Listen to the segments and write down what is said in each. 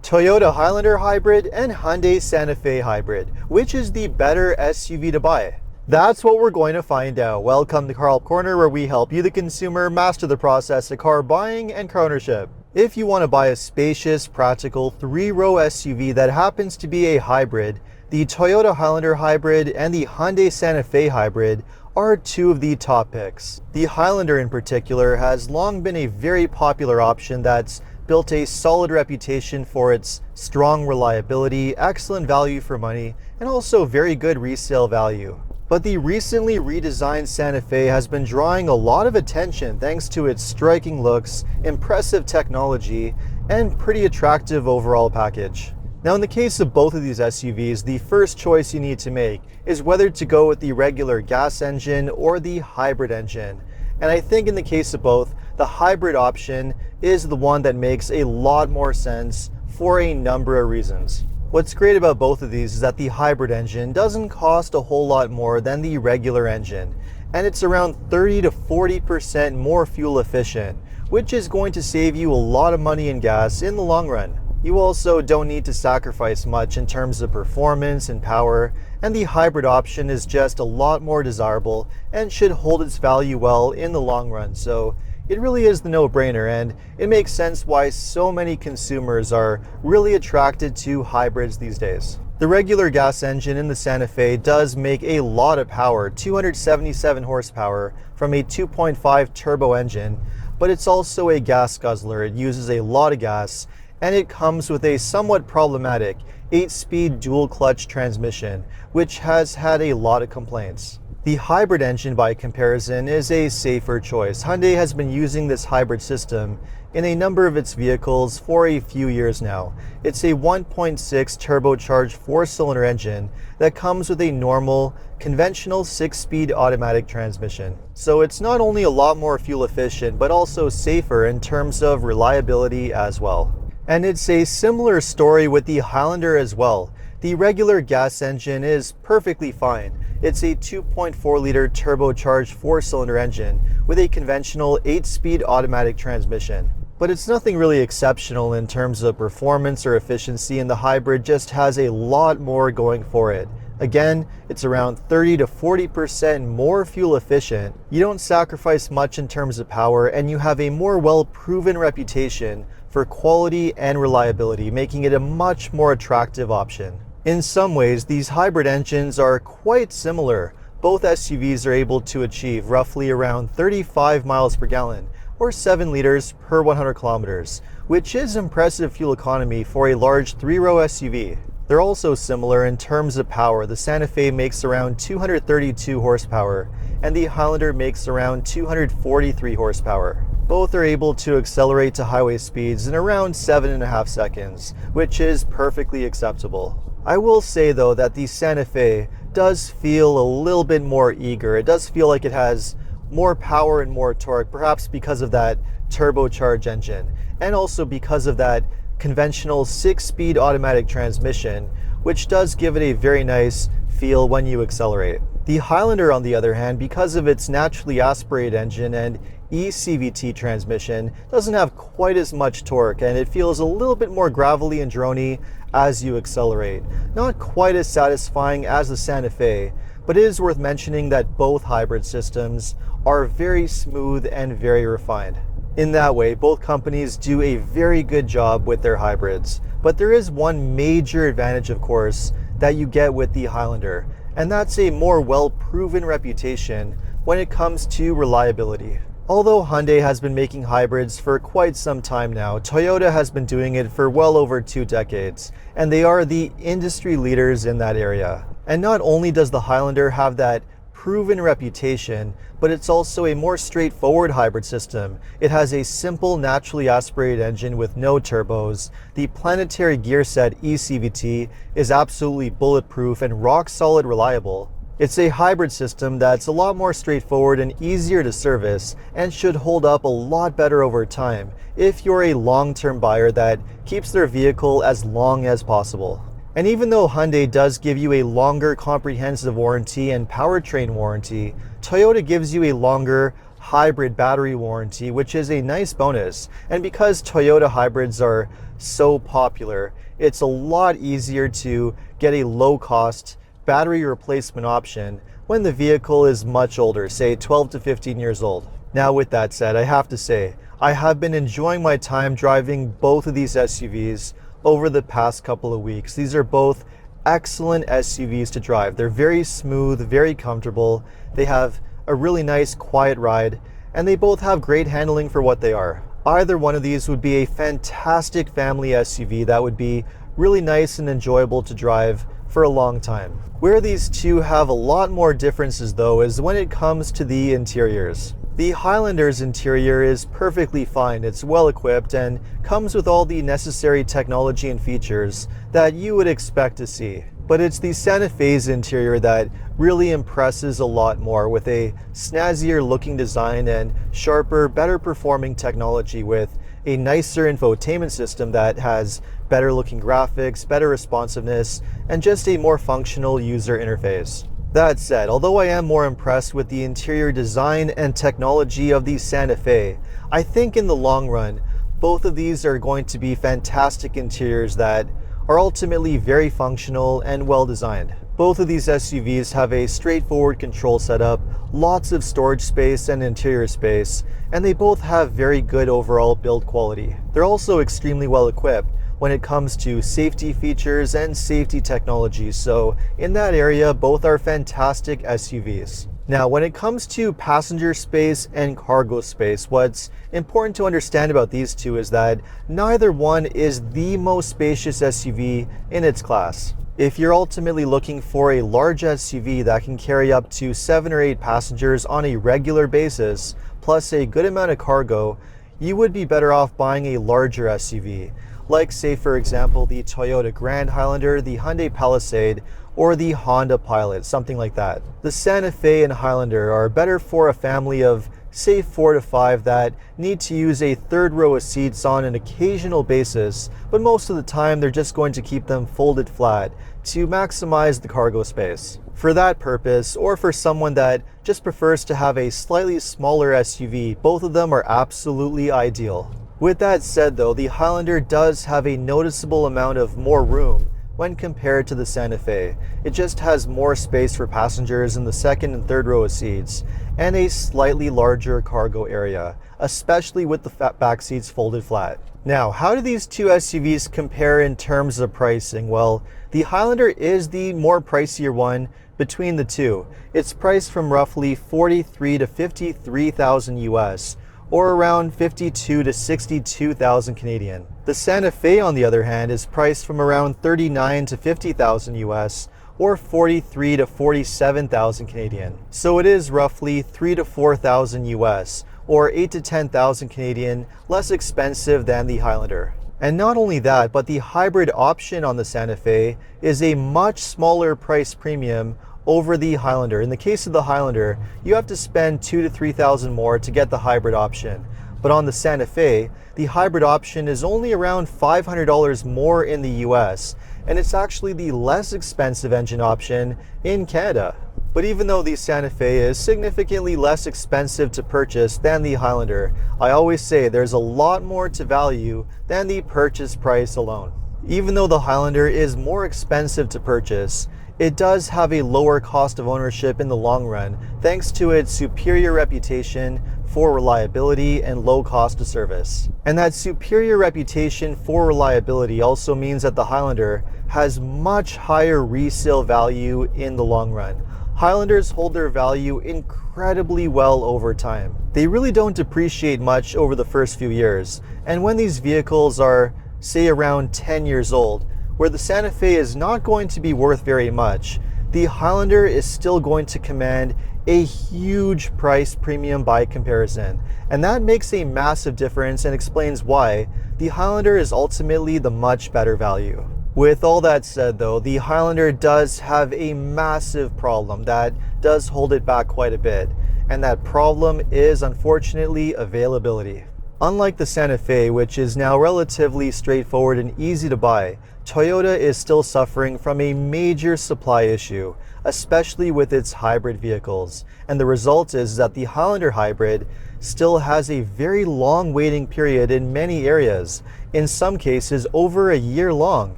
Toyota Highlander Hybrid and Hyundai Santa Fe Hybrid. Which is the better SUV to buy? That's what we're going to find out. Welcome to Car Help Corner, where we help you, the consumer, master the process of car buying and car ownership. If you want to buy a spacious, practical, three-row SUV that happens to be a hybrid, the Toyota Highlander Hybrid and the Hyundai Santa Fe Hybrid are two of the top picks. The Highlander in particular has long been a very popular option that's built a solid reputation for its strong reliability, excellent value for money, and also very good resale value. But the recently redesigned Santa Fe has been drawing a lot of attention thanks to its striking looks, impressive technology, and pretty attractive overall package. Now, in the case of both of these SUVs, the first choice you need to make is whether to go with the regular gas engine or the hybrid engine. And I think in the case of both, the hybrid option is the one that makes a lot more sense for a number of reasons. What's great about both of these is that the hybrid engine doesn't cost a whole lot more than the regular engine, and it's around 30 to 40% more fuel efficient, which is going to save you a lot of money in gas in the long run. You also don't need to sacrifice much in terms of performance and power, and the hybrid option is just a lot more desirable and should hold its value well in the long run. So it really is the no-brainer, and it makes sense why so many consumers are really attracted to hybrids these days. The regular gas engine in the Santa Fe does make a lot of power, 277 horsepower from a 2.5 turbo engine, but it's also a gas guzzler. It uses a lot of gas, and it comes with a somewhat problematic 8-speed dual-clutch transmission, which has had a lot of complaints. The hybrid engine, by comparison, is a safer choice. Hyundai has been using this hybrid system in a number of its vehicles for a few years now. It's a 1.6 turbocharged 4-cylinder engine that comes with a normal, conventional 6-speed automatic transmission. So it's not only a lot more fuel efficient, but also safer in terms of reliability as well. And it's a similar story with the Highlander as well. The regular gas engine is perfectly fine. It's a 2.4-liter turbocharged 4-cylinder engine with a conventional 8-speed automatic transmission. But it's nothing really exceptional in terms of performance or efficiency, and the hybrid just has a lot more going for it. Again, it's around 30 to 40% more fuel efficient. You don't sacrifice much in terms of power, and you have a more well-proven reputation for quality and reliability, making it a much more attractive option. In some ways, these hybrid engines are quite similar. Both SUVs are able to achieve roughly around 35 miles per gallon, or 7 liters per 100 kilometers, which is impressive fuel economy for a large 3-row SUV. They're also similar in terms of power. The Santa Fe makes around 232 horsepower, and the Highlander makes around 243 horsepower. Both are able to accelerate to highway speeds in around 7.5 seconds, which is perfectly acceptable. I will say though that the Santa Fe does feel a little bit more eager. It does feel like it has more power and more torque, perhaps because of that turbocharged engine, and also because of that conventional 6-speed automatic transmission, which does give it a very nice feel when you accelerate. The Highlander, on the other hand, because of its naturally aspirated engine and eCVT transmission, doesn't have quite as much torque, and it feels a little bit more gravelly and droney as you accelerate. Not quite as satisfying as the Santa Fe, but it is worth mentioning that both hybrid systems are very smooth and very refined. In that way, both companies do a very good job with their hybrids. But there is one major advantage, of course, that you get with the Highlander, and that's a more well-proven reputation when it comes to reliability. Although Hyundai has been making hybrids for quite some time now, Toyota has been doing it for well over 2 decades, and they are the industry leaders in that area. And not only does the Highlander have that proven reputation, but it's also a more straightforward hybrid system. It has a simple, naturally aspirated engine with no turbos. The planetary gear set eCVT is absolutely bulletproof and rock solid reliable. It's a hybrid system that's a lot more straightforward and easier to service, and should hold up a lot better over time if you're a long-term buyer that keeps their vehicle as long as possible. And even though Hyundai does give you a longer comprehensive warranty and powertrain warranty, Toyota gives you a longer hybrid battery warranty, which is a nice bonus. And because Toyota hybrids are so popular, it's a lot easier to get a low-cost battery replacement option when the vehicle is much older, say 12 to 15 years old. Now with that said, I have to say, I have been enjoying my time driving both of these SUVs over the past couple of weeks. These are both excellent SUVs to drive. They're very smooth, very comfortable. They have a really nice quiet ride, and they both have great handling for what they are. Either one of these would be a fantastic family SUV that would be really nice and enjoyable to drive for a long time. Where these two have a lot more differences though is when it comes to the interiors. The Highlander's interior is perfectly fine. It's well equipped and comes with all the necessary technology and features that you would expect to see. But it's the Santa Fe's interior that really impresses a lot more, with a snazzier looking design and sharper, better performing technology, with a nicer infotainment system that has better looking graphics, better responsiveness, and just a more functional user interface. That said, although I am more impressed with the interior design and technology of the Santa Fe, I think in the long run, both of these are going to be fantastic interiors that are ultimately very functional and well designed. Both of these SUVs have a straightforward control setup, lots of storage space and interior space, and they both have very good overall build quality. They're also extremely well equipped when it comes to safety features and safety technology, so in that area, both are fantastic SUVs. Now, when it comes to passenger space and cargo space, what's important to understand about these two is that neither one is the most spacious SUV in its class. If you're ultimately looking for a large SUV that can carry up to 7 or 8 passengers on a regular basis, plus a good amount of cargo, you would be better off buying a larger SUV, like say for example the Toyota Grand Highlander, the Hyundai Palisade, or the Honda Pilot, something like that. The Santa Fe and Highlander are better for a family of say 4 to 5 that need to use a third row of seats on an occasional basis, but most of the time they're just going to keep them folded flat to maximize the cargo space. For that purpose, or for someone that just prefers to have a slightly smaller SUV, both of them are absolutely ideal. With that said though, the Highlander does have a noticeable amount of more room when compared to the Santa Fe. It just has more space for passengers in the second and third row of seats, and a slightly larger cargo area, especially with the back seats folded flat. Now, how do these two SUVs compare in terms of pricing? Well, the Highlander is the more pricier one between the two. It's priced from roughly $43,000 to $53,000 US, or around 52 to 62,000 Canadian. The Santa Fe, on the other hand, is priced from around 39 to 50,000 US, or 43 to 47,000 Canadian. So it is roughly 3 to 4,000 US, or 8 to 10,000 Canadian less expensive than the Highlander. And not only that, but the hybrid option on the Santa Fe is a much smaller price premium over the Highlander. In the case of the Highlander, you have to spend $2,000 to $3,000 more to get the hybrid option. But on the Santa Fe, the hybrid option is only around $500 more in the US, and it's actually the less expensive engine option in Canada. But even though the Santa Fe is significantly less expensive to purchase than the Highlander, I always say there's a lot more to value than the purchase price alone. Even though the Highlander is more expensive to purchase, it does have a lower cost of ownership in the long run, thanks to its superior reputation for reliability and low cost of service. And that superior reputation for reliability also means that the Highlander has much higher resale value in the long run. Highlanders hold their value incredibly well over time. They really don't depreciate much over the first few years, and when these vehicles are, say, around 10 years old, where the Santa Fe is not going to be worth very much, the Highlander is still going to command a huge price premium by comparison. And that makes a massive difference and explains why the Highlander is ultimately the much better value. With all that said though, the Highlander does have a massive problem that does hold it back quite a bit. And that problem is unfortunately availability. Unlike the Santa Fe, which is now relatively straightforward and easy to buy, Toyota is still suffering from a major supply issue, especially with its hybrid vehicles. And the result is that the Highlander Hybrid still has a very long waiting period in many areas, in some cases over a year long.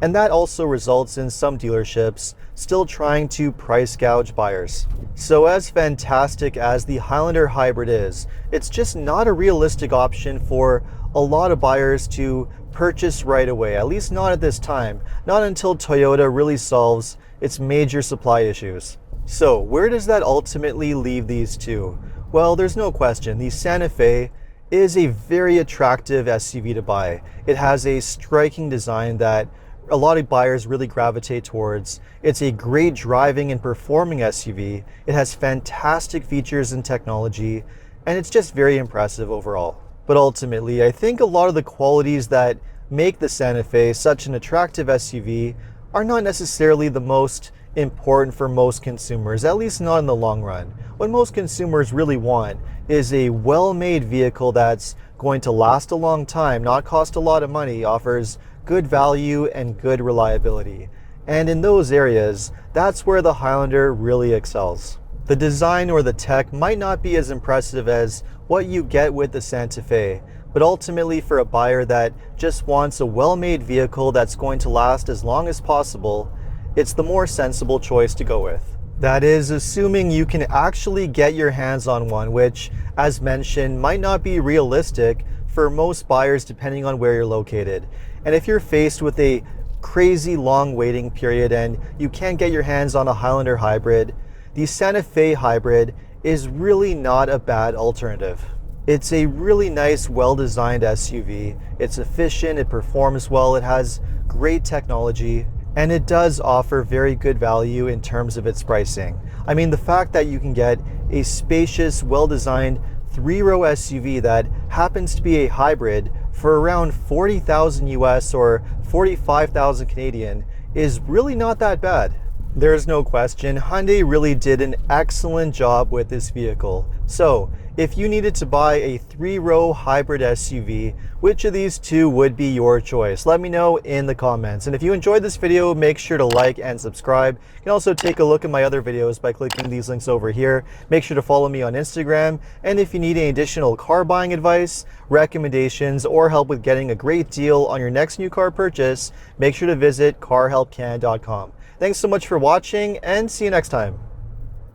And that also results in some dealerships still trying to price gouge buyers. So as fantastic as the Highlander Hybrid is, it's just not a realistic option for a lot of buyers to purchase right away, at least not at this time, not until Toyota really solves its major supply issues. So where does that ultimately leave these two? Well, there's no question, the Santa Fe is a very attractive SUV to buy. It has a striking design that a lot of buyers really gravitate towards. It's a great driving and performing SUV. It has fantastic features and technology, and it's just very impressive overall. But ultimately, I think a lot of the qualities that make the Santa Fe such an attractive SUV are not necessarily the most important for most consumers, at least not in the long run. What most consumers really want is a well-made vehicle that's going to last a long time, not cost a lot of money, offers good value and good reliability. And in those areas, that's where the Highlander really excels. The design or the tech might not be as impressive as what you get with the Santa Fe, but ultimately for a buyer that just wants a well-made vehicle that's going to last as long as possible, it's the more sensible choice to go with. That is, assuming you can actually get your hands on one, which, as mentioned, might not be realistic for most buyers depending on where you're located. And if you're faced with a crazy long waiting period and you can't get your hands on a Highlander Hybrid, the Santa Fe Hybrid is really not a bad alternative. It's a really nice, well-designed SUV. It's efficient, it performs well, it has great technology, and it does offer very good value in terms of its pricing. I mean, the fact that you can get a spacious, well-designed three-row SUV that happens to be a hybrid for around 40,000 US or 45,000 Canadian is really not that bad. There's no question, Hyundai really did an excellent job with this vehicle. So, if you needed to buy a three-row hybrid SUV, which of these two would be your choice? Let me know in the comments. And if you enjoyed this video, make sure to like and subscribe. You can also take a look at my other videos by clicking these links over here. Make sure to follow me on Instagram. And if you need any additional car buying advice, recommendations, or help with getting a great deal on your next new car purchase, make sure to visit carhelpcan.com. Thanks so much for watching, and see you next time.